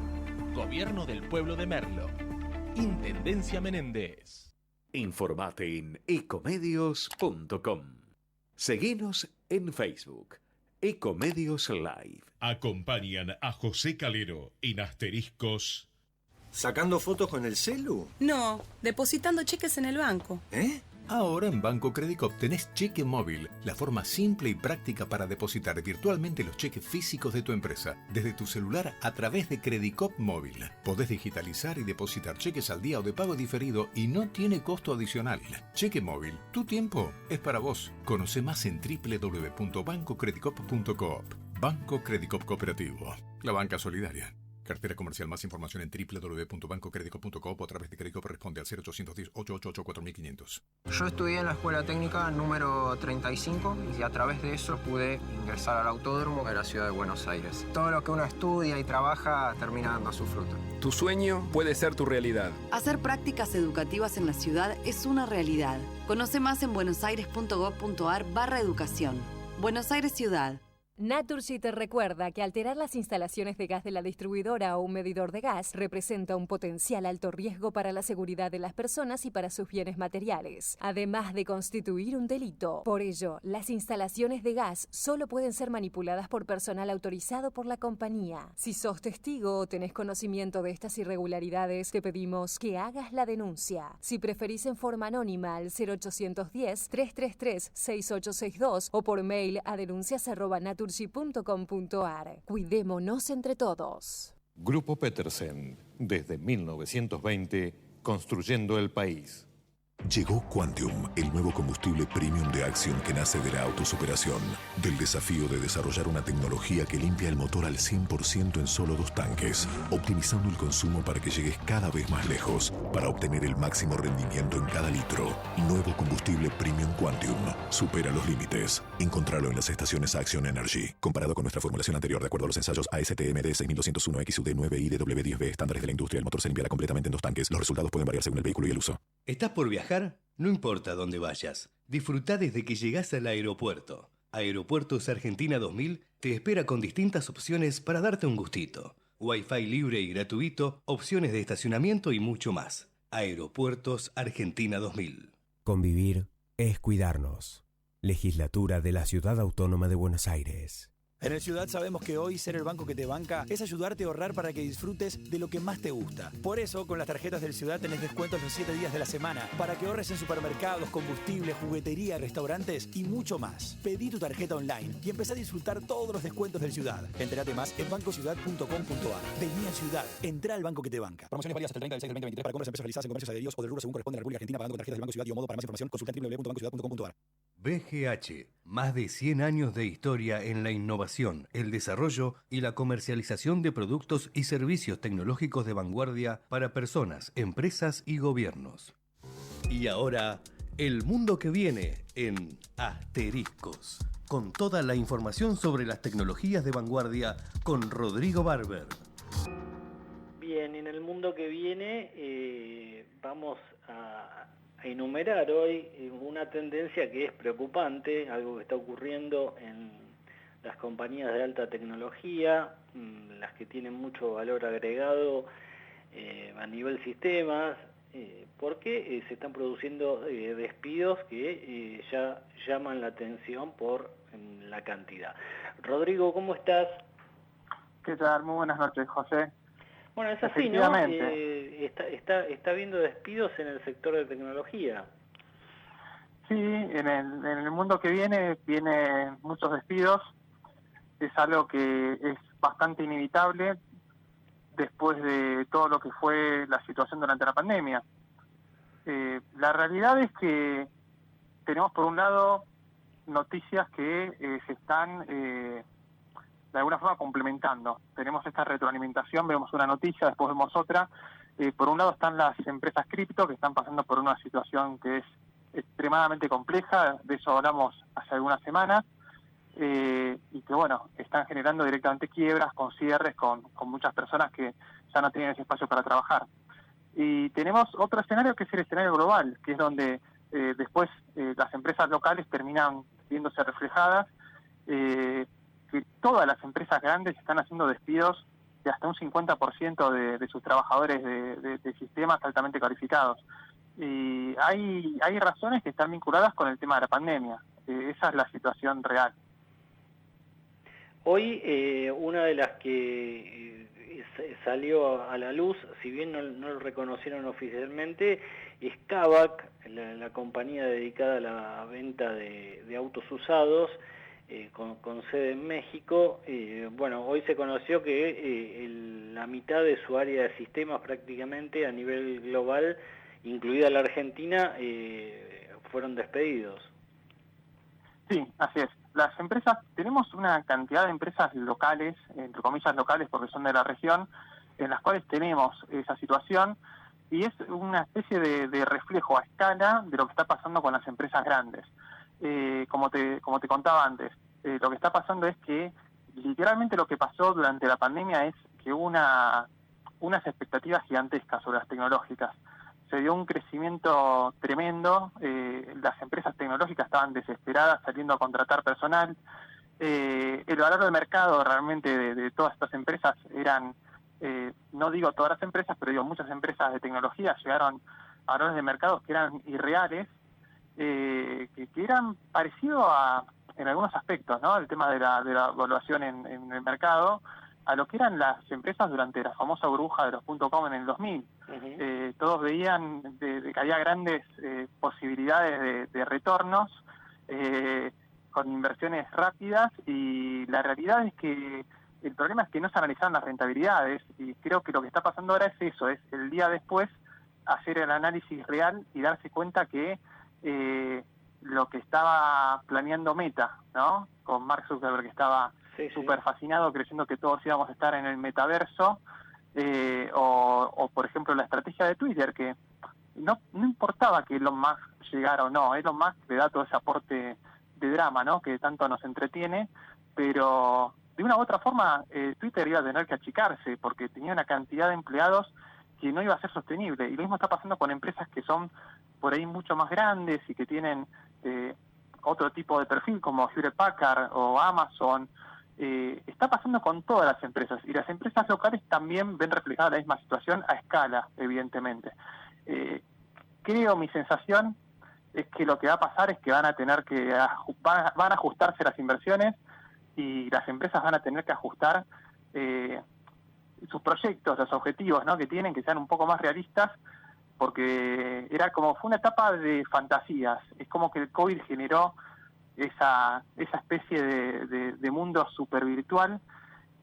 Speaker 8: Gobierno del Pueblo de Merlo. Intendencia Menéndez.
Speaker 1: Informate en ecomedios.com. Seguinos en Facebook. Ecomedios Live. Acompañan a José Calero en Asteriscos
Speaker 9: ¿Sacando fotos con el celu?
Speaker 10: No, depositando cheques en el banco.
Speaker 9: ¿Eh?
Speaker 11: Ahora en Banco Credicop tenés cheque móvil, la forma simple y práctica para depositar virtualmente los cheques físicos de tu empresa, desde tu celular a través de Credicop Móvil. Podés digitalizar y depositar cheques al día o de pago diferido y no tiene costo adicional. Cheque móvil, tu tiempo es para vos. Conoce más en www.bancocredicop.coop. Banco Credicop Cooperativo, la banca solidaria. Cartera comercial. Más información en www.bancocredico.coop o a través de Credicop. Responde al 0810-888-4500.
Speaker 12: Yo estudié en la escuela técnica número 35 y a través de eso pude ingresar al autódromo de la ciudad de Buenos Aires. Todo lo que uno estudia y trabaja termina dando su fruto.
Speaker 13: Tu sueño puede ser tu realidad.
Speaker 14: Hacer prácticas educativas en la ciudad es una realidad. Conoce más en buenosaires.gov.ar/educación. Buenos Aires Ciudad.
Speaker 15: Naturgy te recuerda que alterar las instalaciones de gas de la distribuidora o un medidor de gas representa un potencial alto riesgo para la seguridad de las personas y para sus bienes materiales, además de constituir un delito. Por ello, las instalaciones de gas solo pueden ser manipuladas por personal autorizado por la compañía. Si sos testigo o tenés conocimiento de estas irregularidades, te pedimos que hagas la denuncia. Si preferís en forma anónima al 0810-333-6862 o por mail a denuncias@naturgy.com.ar. Cuidémonos entre todos.
Speaker 16: Grupo Petersen, desde 1920, construyendo el país.
Speaker 17: Llegó Quantium, el nuevo combustible premium de Axion que nace de la autosuperación, del desafío de desarrollar una tecnología que limpia el motor al 100% en solo 2 tanques, optimizando el consumo para que llegues cada vez más lejos, para obtener el máximo rendimiento en cada litro. Nuevo combustible premium Quantium. Supera los límites. Encontralo en las estaciones Axion Energy. Comparado con nuestra formulación anterior, de acuerdo a los ensayos ASTM-D 6201 XUD 9 y DW10B, estándares de la industria, el motor se limpiará completamente en 2 tanques. Los resultados pueden variar según el vehículo y el uso.
Speaker 18: ¿Estás por viajar? No importa dónde vayas. Disfruta desde que llegás al aeropuerto. Aeropuertos Argentina 2000 te espera con distintas opciones para darte un gustito. Wi-Fi libre y gratuito, opciones de estacionamiento y mucho más. Aeropuertos Argentina 2000.
Speaker 19: Convivir es cuidarnos. Legislatura de la Ciudad Autónoma de Buenos Aires.
Speaker 20: En el Ciudad sabemos que hoy ser el banco que te banca es ayudarte a ahorrar para que disfrutes de lo que más te gusta. Por eso, con las tarjetas del Ciudad tenés descuentos los 7 días de la semana para que ahorres en supermercados, combustible, juguetería, restaurantes y mucho más. Pedí tu tarjeta online y empezá a disfrutar todos los descuentos del Ciudad. Entérate más en bancociudad.com.ar. Vení al Ciudad. Entrá al banco que te banca. Promociones válidas hasta el 30 del 6 del 2023 para compras en pesos realizadas en comercios adheridos o del rubro según corresponde a la República Argentina pagando con tarjetas del Banco Ciudad y o modo. Para más información consulta www.bancociudad.com.ar.
Speaker 18: BGH, más de 100 años de historia en la innovación, el desarrollo y la comercialización de productos y servicios tecnológicos de vanguardia para personas, empresas y gobiernos. Y ahora, el mundo que viene en Asteriscos, con toda la información sobre las tecnologías de vanguardia con Rodrigo Barber.
Speaker 3: Bien, en el mundo que viene vamos a enumerar hoy una tendencia que es preocupante, algo que está ocurriendo en las compañías de alta tecnología, las que tienen mucho valor agregado a nivel sistemas, porque se están produciendo despidos que ya llaman la atención por la cantidad. Rodrigo, ¿cómo estás?
Speaker 21: ¿Qué tal? Muy buenas noches, José.
Speaker 3: Bueno, es así, ¿no? Está habiendo despidos en el sector de tecnología.
Speaker 21: Sí, en el mundo que viene muchos despidos. Es algo que es bastante inevitable después de todo lo que fue la situación durante la pandemia. La realidad es que tenemos por un lado noticias que se están de alguna forma complementando. Tenemos esta retroalimentación, vemos una noticia, después vemos otra. Por un lado están las empresas cripto que están pasando por una situación que es extremadamente compleja, de eso hablamos hace algunas semanas, y que bueno, están generando directamente quiebras con cierres, con muchas personas que ya no tienen ese espacio para trabajar. Y tenemos otro escenario que es el escenario global, que es donde después las empresas locales terminan viéndose reflejadas, que todas las empresas grandes están haciendo despidos de hasta un 50% de sus trabajadores de sistemas altamente calificados. Y hay razones que están vinculadas con el tema de la pandemia. Esa es la situación real.
Speaker 3: Hoy una de las que salió a la luz, si bien no lo reconocieron oficialmente, es Kavak, la compañía dedicada a la venta de autos usados, con sede en México. Bueno, hoy se conoció que la mitad de su área de sistemas prácticamente a nivel global, incluida la Argentina, fueron despedidos.
Speaker 21: Sí, así es. Las empresas, tenemos una cantidad de empresas locales, entre comillas locales porque son de la región, en las cuales tenemos esa situación, y es una especie de reflejo a escala de lo que está pasando con las empresas grandes. Como te contaba antes, lo que está pasando es que literalmente lo que pasó durante la pandemia es que hubo unas expectativas gigantescas sobre las tecnológicas. Se dio un crecimiento tremendo, las empresas tecnológicas estaban desesperadas saliendo a contratar personal, el valor de mercado realmente de todas estas empresas eran, no digo todas las empresas, pero digo muchas empresas de tecnología llegaron a valores de mercado que eran irreales, que eran parecidos en algunos aspectos, ¿no? El tema de la evaluación en el mercado, a lo que eran las empresas durante la famosa burbuja de los .com en el 2000. Todos veían de que había grandes posibilidades de retornos con inversiones rápidas, y la realidad es que el problema es que no se analizaron las rentabilidades, y creo que lo que está pasando ahora es eso, es el día después hacer el análisis real y darse cuenta que lo que estaba planeando Meta, ¿no? Con Mark Zuckerberg, que estaba súper fascinado creyendo que todos íbamos a estar en el metaverso, o por ejemplo la estrategia de Twitter, que no importaba que Elon Musk llegara o no, Elon Musk le da todo ese aporte de drama, ¿no? Que tanto nos entretiene, pero de una u otra forma Twitter iba a tener que achicarse porque tenía una cantidad de empleados que no iba a ser sostenible, y lo mismo está pasando con empresas que son por ahí mucho más grandes y que tienen otro tipo de perfil como Hewlett Packard o Amazon. Está pasando con todas las empresas, y las empresas locales también ven reflejada la misma situación a escala, evidentemente. Creo, mi sensación es que lo que va a pasar es que van a tener que van a ajustarse las inversiones, y las empresas van a tener que ajustar sus proyectos, los objetivos, ¿no? Que tienen, que sean un poco más realistas, porque fue una etapa de fantasías. Es como que el COVID generó esa especie de mundo super virtual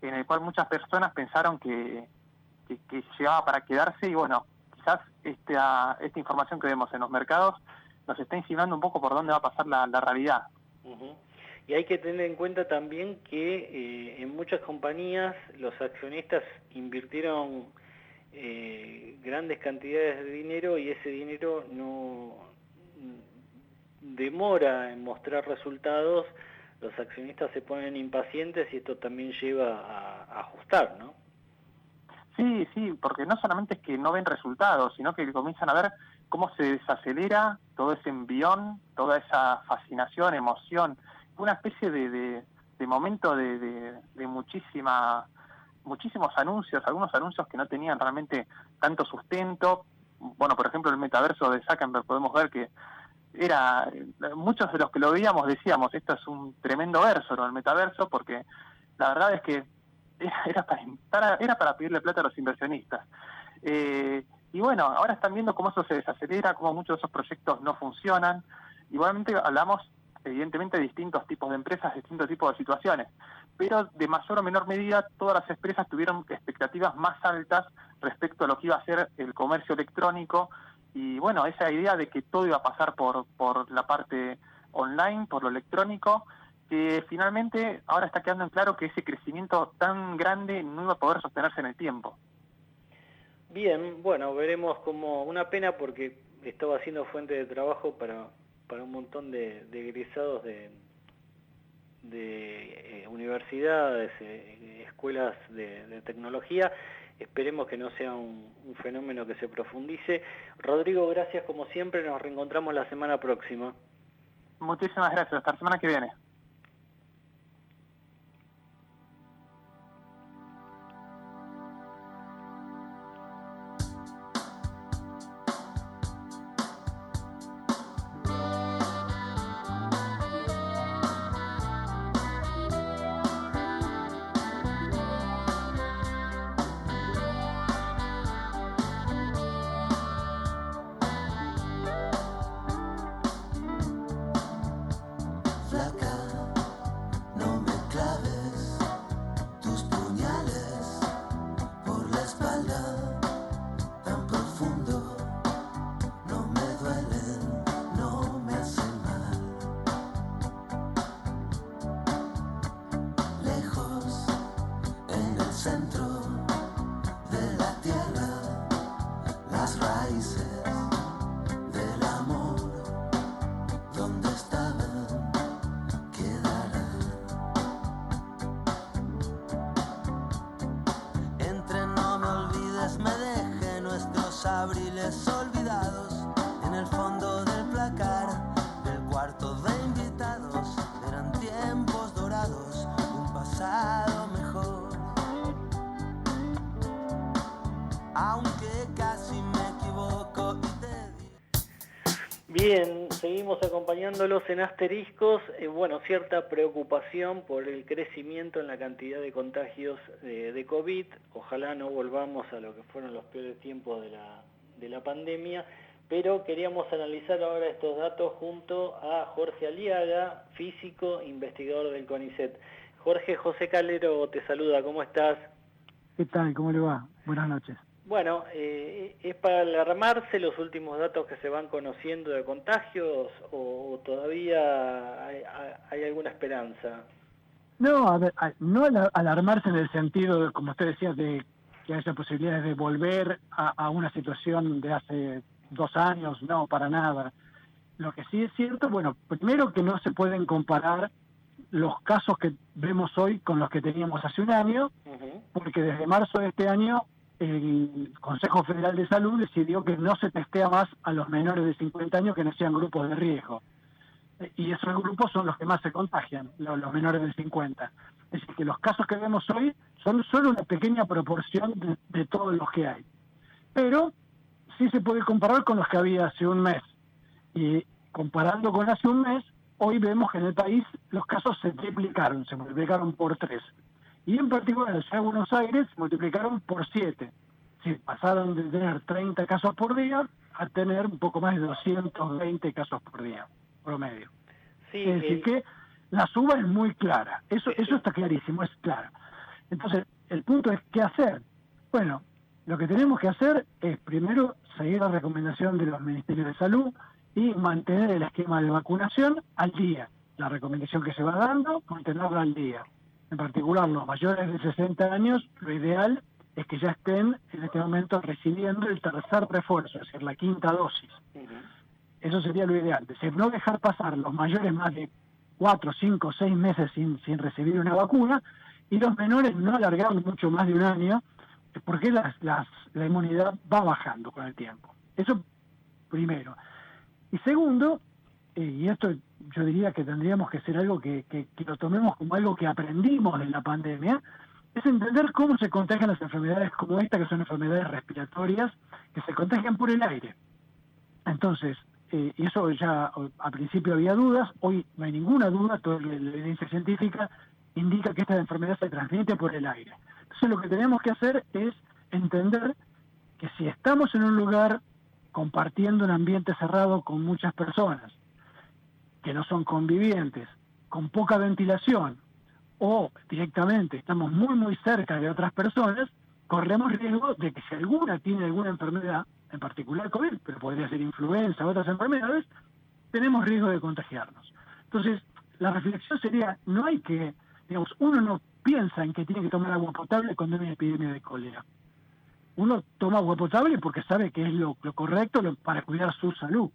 Speaker 21: en el cual muchas personas pensaron que llegaba para quedarse, y bueno, quizás esta información que vemos en los mercados nos está insinuando un poco por dónde va a pasar la realidad.
Speaker 3: Y hay que tener en cuenta también que en muchas compañías los accionistas invirtieron grandes cantidades de dinero, y ese dinero no demora en mostrar resultados. Los accionistas se ponen impacientes, y esto también lleva a ajustar, ¿no?
Speaker 21: Sí, porque no solamente es que no ven resultados, sino que comienzan a ver cómo se desacelera todo ese envión, toda esa fascinación, emoción, una especie de momento de muchísimos anuncios, algunos anuncios que no tenían realmente tanto sustento. Bueno, por ejemplo, el metaverso de Zuckerberg, podemos ver que muchos de los que lo veíamos decíamos, esto es un tremendo verso, ¿no? El metaverso, porque la verdad es que era para pedirle plata a los inversionistas. Y bueno, ahora están viendo cómo eso se desacelera, cómo muchos de esos proyectos no funcionan. Igualmente hablamos, evidentemente, de distintos tipos de empresas, distintos tipos de situaciones, pero de mayor o menor medida todas las empresas tuvieron expectativas más altas respecto a lo que iba a ser el comercio electrónico, y bueno, esa idea de que todo iba a pasar por la parte online, por lo electrónico, que finalmente ahora está quedando en claro que ese crecimiento tan grande no iba a poder sostenerse en el tiempo.
Speaker 3: Bien, bueno, veremos como una pena, porque estaba siendo fuente de trabajo para un montón de egresados de universidades, escuelas de tecnología. Esperemos que no sea un fenómeno que se profundice. Rodrigo, gracias como siempre, nos reencontramos la semana próxima.
Speaker 21: Muchísimas gracias, hasta la semana que viene.
Speaker 2: centro de la tierra, las raíces del amor, donde estaban, quedarán. Entre no me olvides, me deje nuestros abriles olvidados en el fondo del placar del cuarto de invitados. Eran tiempos dorados, un pasado mejor. Aunque casi me equivoco y te digo.
Speaker 3: Bien, seguimos acompañándolos en Asteriscos. Bueno, cierta preocupación por el crecimiento en la cantidad de contagios de COVID. Ojalá no volvamos a lo que fueron los peores tiempos de la pandemia, pero queríamos analizar ahora estos datos junto a Jorge Aliaga, físico, investigador del CONICET. Jorge, José Calero te saluda, ¿cómo estás?
Speaker 22: ¿Qué tal? ¿Cómo le va? Buenas noches.
Speaker 3: Bueno, ¿es para alarmarse los últimos datos que se van conociendo de contagios o todavía hay alguna esperanza?
Speaker 22: No, a ver, no alarmarse en el sentido, de, como usted decía, de que haya posibilidades de volver a una situación de hace 2 años, no, para nada. Lo que sí es cierto, bueno, primero que no se pueden comparar los casos que vemos hoy con los que teníamos hace un año, porque desde marzo de este año el Consejo Federal de Salud decidió que no se testea más a los menores de 50 años que no sean grupos de riesgo. Y esos grupos son los que más se contagian, los menores de 50. Es decir, que los casos que vemos hoy son solo una pequeña proporción de todos los que hay. Pero sí se puede comparar con los que había hace un mes. Y comparando con hace un mes, hoy vemos que en el país los casos se multiplicaron por 3. Y en particular en la ciudad de Buenos Aires se multiplicaron por 7. Sí, pasaron de tener 30 casos por día a tener un poco más de 220 casos por día, promedio.
Speaker 3: Sí,
Speaker 22: es decir, que la suba es muy clara. Eso está clarísimo, es claro. Entonces, el punto es, ¿qué hacer? Bueno, lo que tenemos que hacer es primero seguir la recomendación de los ministerios de salud y mantener el esquema de vacunación al día. La recomendación que se va dando, mantenerla al día. En particular, los mayores de 60 años, lo ideal es que ya estén en este momento recibiendo el tercer refuerzo, es decir, la 5ª dosis. Eso sería lo ideal. Es decir, no dejar pasar los mayores más de 4, 5, 6 meses sin recibir una vacuna, y los menores no alargar mucho más de un año, porque la inmunidad va bajando con el tiempo. Eso primero. Y segundo, y esto yo diría que tendríamos que ser algo que lo tomemos como algo que aprendimos de la pandemia, es entender cómo se contagian las enfermedades como esta, que son enfermedades respiratorias, que se contagian por el aire. Entonces, y eso ya al principio había dudas, hoy no hay ninguna duda, toda la evidencia científica indica que esta enfermedad se transmite por el aire. Entonces lo que tenemos que hacer es entender que si estamos en un lugar compartiendo un ambiente cerrado con muchas personas, que no son convivientes, con poca ventilación, o directamente estamos muy muy cerca de otras personas, corremos riesgo de que si alguna tiene alguna enfermedad, en particular COVID, pero podría ser influenza o otras enfermedades, tenemos riesgo de contagiarnos. Entonces, la reflexión sería, no hay que, digamos, uno no piensa en que tiene que tomar agua potable cuando hay una epidemia de cólera. Uno toma agua potable porque sabe que es lo correcto para cuidar su salud.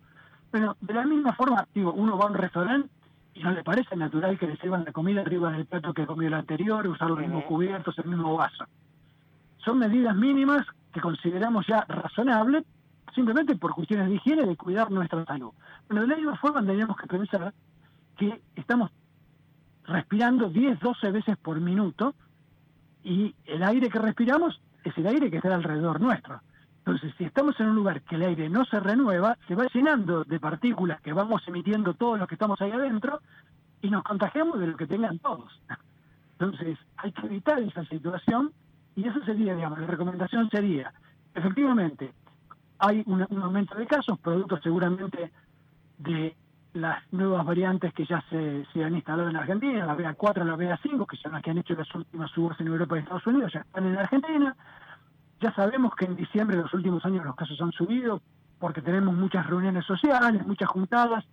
Speaker 22: Pero de la misma forma, digo, uno va a un restaurante y no le parece natural que le sirvan la comida arriba del plato que comió el anterior, usar los mismos cubiertos, el mismo vaso. Son medidas mínimas que consideramos ya razonables, simplemente por cuestiones de higiene, de cuidar nuestra salud. Pero de la misma forma tendríamos que pensar que estamos respirando 10, 12 veces por minuto y el aire que respiramos es el aire que está alrededor nuestro. Entonces, si estamos en un lugar que el aire no se renueva, se va llenando de partículas que vamos emitiendo todos los que estamos ahí adentro y nos contagiamos de lo que tengan todos. Entonces, hay que evitar esa situación y eso sería, digamos, la recomendación sería, efectivamente, hay un aumento de casos, producto seguramente de las nuevas variantes que ya se han instalado en Argentina, la BA4, la BA5, que son las que han hecho las últimas subas en Europa y Estados Unidos, ya están en Argentina. Ya sabemos que en diciembre de los últimos años los casos han subido porque tenemos muchas reuniones sociales, muchas juntadas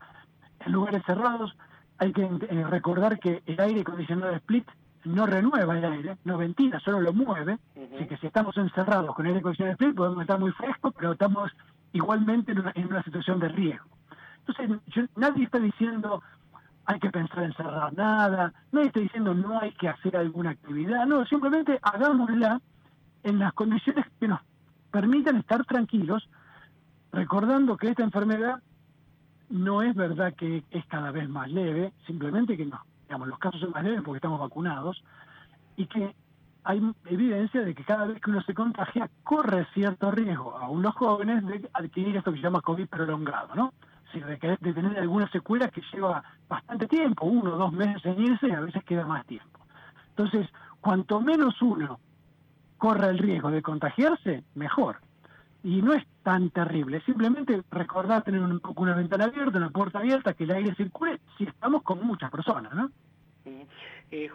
Speaker 22: en lugares cerrados. Hay que recordar que el aire acondicionado split no renueva el aire, no ventila, solo lo mueve. Así que si estamos encerrados con aire acondicionado split podemos estar muy frescos, pero estamos igualmente en una situación de riesgo. Entonces, nadie está diciendo hay que pensar en cerrar nada, nadie está diciendo no hay que hacer alguna actividad, no, simplemente hagámosla en las condiciones que nos permitan estar tranquilos, recordando que esta enfermedad no es verdad que es cada vez más leve, simplemente que no, digamos, los casos son más leves porque estamos vacunados, y que hay evidencia de que cada vez que uno se contagia corre cierto riesgo, aún los jóvenes, de adquirir esto que se llama COVID prolongado, ¿no? Es decir, de tener alguna secuela que lleva bastante tiempo, 1 o 2 meses en irse, y a veces queda más tiempo. Entonces, cuanto menos uno corra el riesgo de contagiarse, mejor. Y no es tan terrible, simplemente recordar tener un poco una ventana abierta, una puerta abierta, que el aire circule, si estamos con muchas personas, ¿no?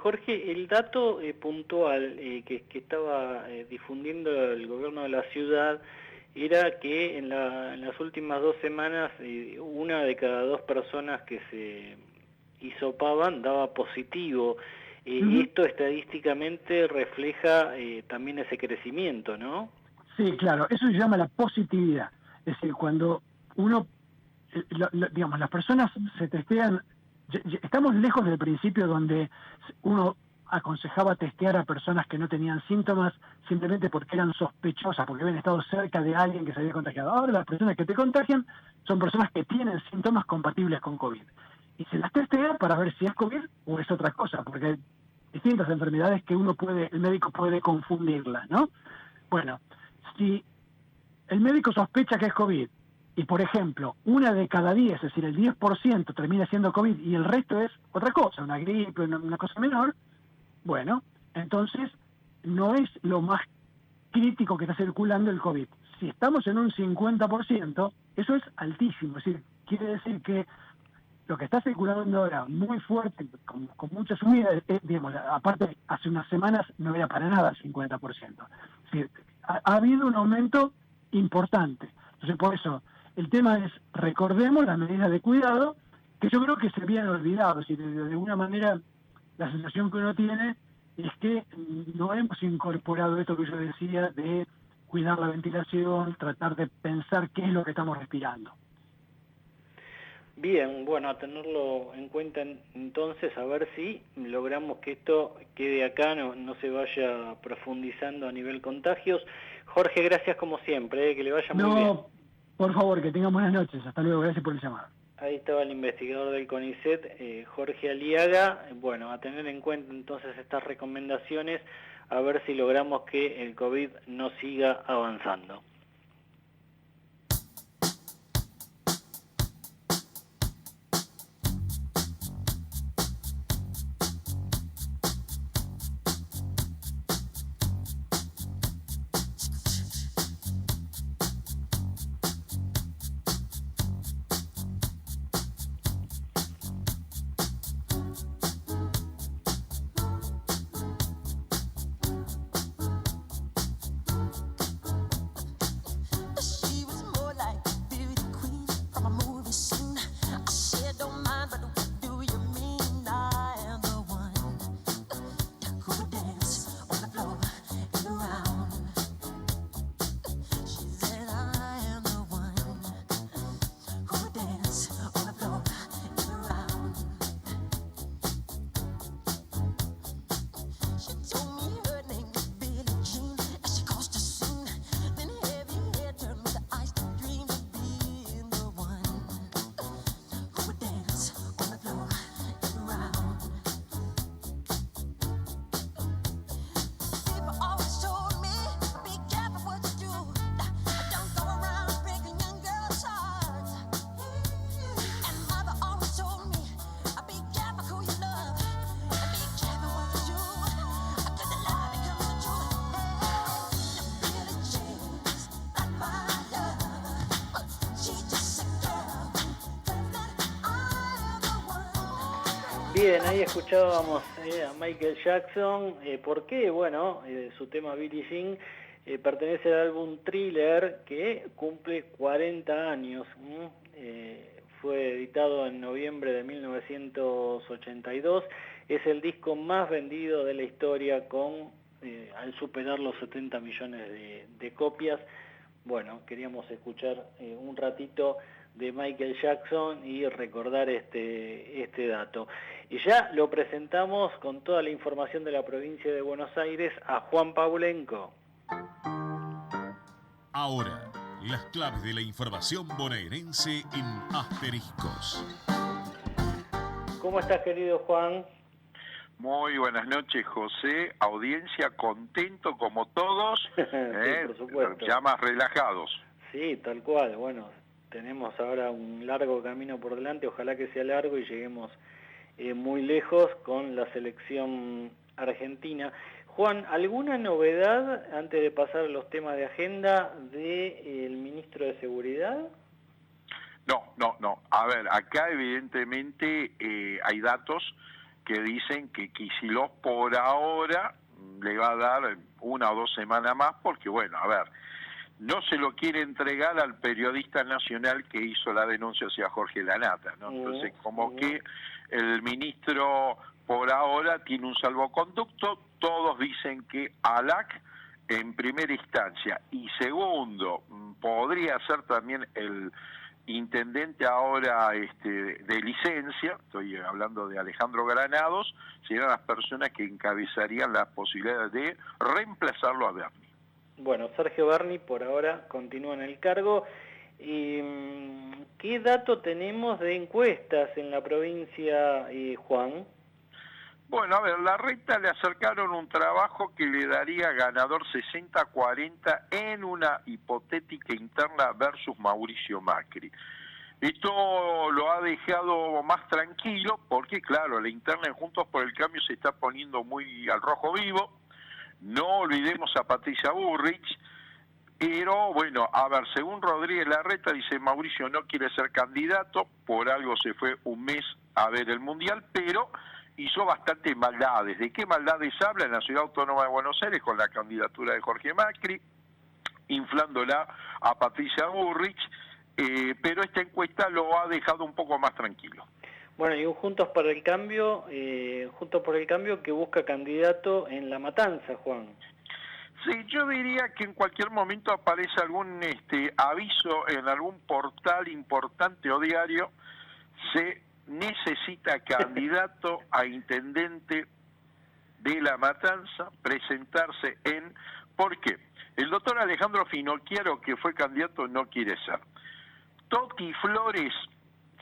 Speaker 3: Jorge, el dato puntual que estaba difundiendo el gobierno de la ciudad era que en las últimas 2 semanas 1 de cada 2 personas que se hisopaban daba positivo. Esto estadísticamente refleja también ese crecimiento, ¿no?
Speaker 22: Sí, claro, eso se llama la positividad. Es decir, cuando uno, digamos, las personas se testean, estamos lejos del principio donde uno aconsejaba testear a personas que no tenían síntomas simplemente porque eran sospechosas, porque habían estado cerca de alguien que se había contagiado. Ahora las personas que te contagian son personas que tienen síntomas compatibles con COVID. Y se las testea para ver si es COVID o es otra cosa, porque hay distintas enfermedades que el médico puede confundirlas, ¿no? Bueno, si el médico sospecha que es COVID y, por ejemplo, 1 de cada 10, es decir, el 10% termina siendo COVID y el resto es otra cosa, una gripe, una cosa menor, bueno, entonces no es lo más crítico que está circulando el COVID. Si estamos en un 50%, eso es altísimo, es decir, quiere decir que lo que está circulando ahora muy fuerte, con mucha subida, digamos, aparte hace unas semanas no era para nada el 50%. Es decir, ha habido un aumento importante. Entonces, por eso, el tema es, recordemos las medidas de cuidado, que yo creo que se habían olvidado. Es decir, de alguna manera, la sensación que uno tiene es que no hemos incorporado esto que yo decía de cuidar la ventilación, tratar de pensar qué es lo que estamos respirando.
Speaker 3: Bien, bueno, a tenerlo en cuenta entonces, a ver si logramos que esto quede acá, no se vaya profundizando a nivel contagios. Jorge, gracias como siempre, que le vaya muy bien.
Speaker 22: Por favor, que tengan buenas noches. Hasta luego, gracias por el llamado.
Speaker 3: Ahí estaba el investigador del CONICET, Jorge Aliaga. Bueno, a tener en cuenta entonces estas recomendaciones, a ver si logramos que el COVID no siga avanzando. Bien, ahí escuchábamos a Michael Jackson. ¿Por qué? Bueno, su tema Billie Jean pertenece al álbum Thriller, que cumple 40 años. Fue editado en noviembre de 1982. es el disco más vendido de la historia al superar los 70 millones de copias. Bueno, queríamos escuchar un ratito de Michael Jackson y recordar este dato. Y ya lo presentamos con toda la información de la provincia de Buenos Aires a Juan Paulenco.
Speaker 4: Ahora, las claves de la información bonaerense en Asteriscos.
Speaker 3: ¿Cómo estás, querido Juan?
Speaker 5: Muy buenas noches, José. Audiencia, contento como todos,
Speaker 3: Sí, por supuesto.
Speaker 5: Ya más relajados.
Speaker 3: Sí, tal cual. Bueno, tenemos ahora un largo camino por delante, ojalá que sea largo y lleguemos muy lejos con la selección argentina. Juan, ¿alguna novedad antes de pasar a los temas de agenda del ministro de Seguridad?
Speaker 5: No. A ver, acá evidentemente hay datos que dicen que Kicillof por ahora le va a dar 1 o 2 semanas más, porque bueno, a ver, no se lo quiere entregar al periodista nacional que hizo la denuncia hacia Jorge Lanata, ¿no? Entonces, como que el ministro por ahora tiene un salvoconducto, todos dicen que ALAC en primera instancia, y segundo, podría ser también el intendente ahora de licencia, estoy hablando de Alejandro Granados, serían las personas que encabezarían la posibilidad de reemplazarlo a Berni.
Speaker 3: Bueno, Sergio Berni por ahora continúa en el cargo. ¿Qué dato tenemos de encuestas en la provincia, Juan?
Speaker 5: Bueno, a ver, Larreta le acercaron un trabajo que le daría ganador 60-40 en una hipotética interna versus Mauricio Macri. Esto lo ha dejado más tranquilo porque, claro, la interna en Juntos por el Cambio se está poniendo muy al rojo vivo. No olvidemos a Patricia Bullrich, pero bueno, a ver, según Rodríguez Larreta, dice Mauricio no quiere ser candidato, por algo se fue un mes a ver el Mundial, pero hizo bastantes maldades. ¿De qué maldades habla en la Ciudad Autónoma de Buenos Aires con la candidatura de Jorge Macri, inflándola a Patricia Bullrich? Pero esta encuesta lo ha dejado un poco más tranquilo.
Speaker 3: Bueno, y un Juntos por el Cambio que busca candidato en La Matanza, Juan.
Speaker 5: Sí, yo diría que en cualquier momento aparece algún aviso en algún portal importante o diario, se necesita candidato a intendente de La Matanza, presentarse en... ¿Por qué? El doctor Alejandro Finocchiaro, que fue candidato, no quiere ser. Toti Flores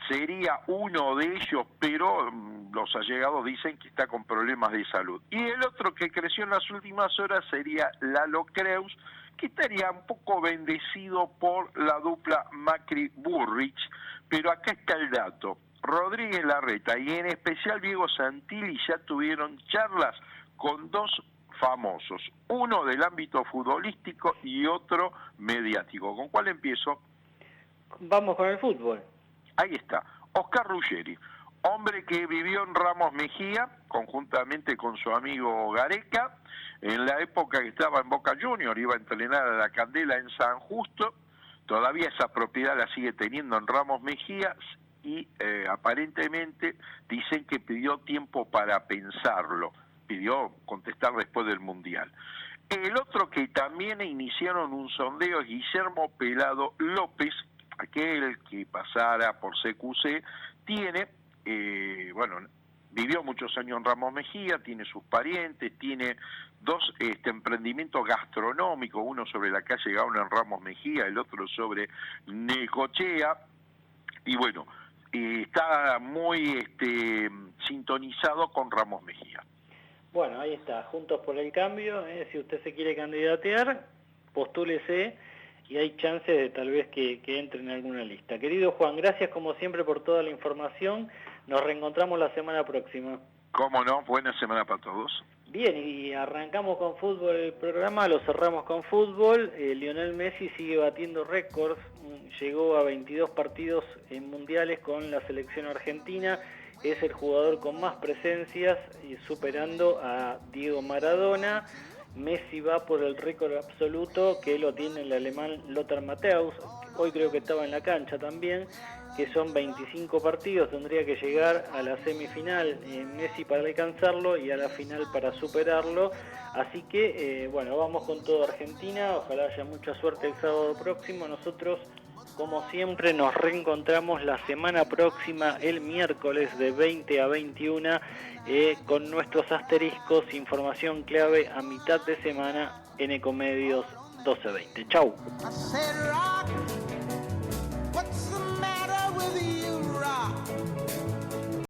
Speaker 5: sería uno de ellos, pero los allegados dicen que está con problemas de salud. Y el otro que creció en las últimas horas sería Lalo Creus, que estaría un poco bendecido por la dupla Macri-Bullrich, pero acá está el dato. Rodríguez Larreta y en especial Diego Santilli ya tuvieron charlas con 2 famosos, uno del ámbito futbolístico y otro mediático. ¿Con cuál empiezo?
Speaker 3: Vamos con el fútbol.
Speaker 5: Ahí está, Oscar Ruggeri, hombre que vivió en Ramos Mejía, conjuntamente con su amigo Gareca, en la época que estaba en Boca Juniors, iba a entrenar a la Candela en San Justo, todavía esa propiedad la sigue teniendo en Ramos Mejía, y aparentemente dicen que pidió tiempo para pensarlo, pidió contestar después del Mundial. El otro que también iniciaron un sondeo es Guillermo Pelado López, aquel que pasara por CQC, tiene, vivió muchos años en Ramos Mejía, tiene sus parientes, tiene 2 emprendimientos gastronómicos, uno sobre la calle Gauna en Ramos Mejía, el otro sobre Necochea, y bueno, está muy sintonizado con Ramos Mejía.
Speaker 3: Bueno, ahí está, Juntos por el Cambio, si usted se quiere candidatear, postúlese y hay chances de tal vez que entre en alguna lista. Querido Juan, gracias como siempre por toda la información, nos reencontramos la semana próxima.
Speaker 5: Cómo no, buena semana para todos.
Speaker 3: Bien, y arrancamos con fútbol el programa, lo cerramos con fútbol. Lionel Messi sigue batiendo récords, llegó a 22 partidos en mundiales con la selección argentina, es el jugador con más presencias, superando a Diego Maradona. Messi va por el récord absoluto que lo tiene el alemán Lothar Matthäus, hoy creo que estaba en la cancha también, que son 25 partidos, tendría que llegar a la semifinal Messi para alcanzarlo y a la final para superarlo, así que bueno, vamos con todo Argentina, ojalá haya mucha suerte el sábado próximo. Nosotros, como siempre, nos reencontramos la semana próxima, el miércoles de 20 a 21, con nuestros asteriscos, información clave a mitad de semana en Ecomedios 1220. Chau.
Speaker 2: What's the matter with you?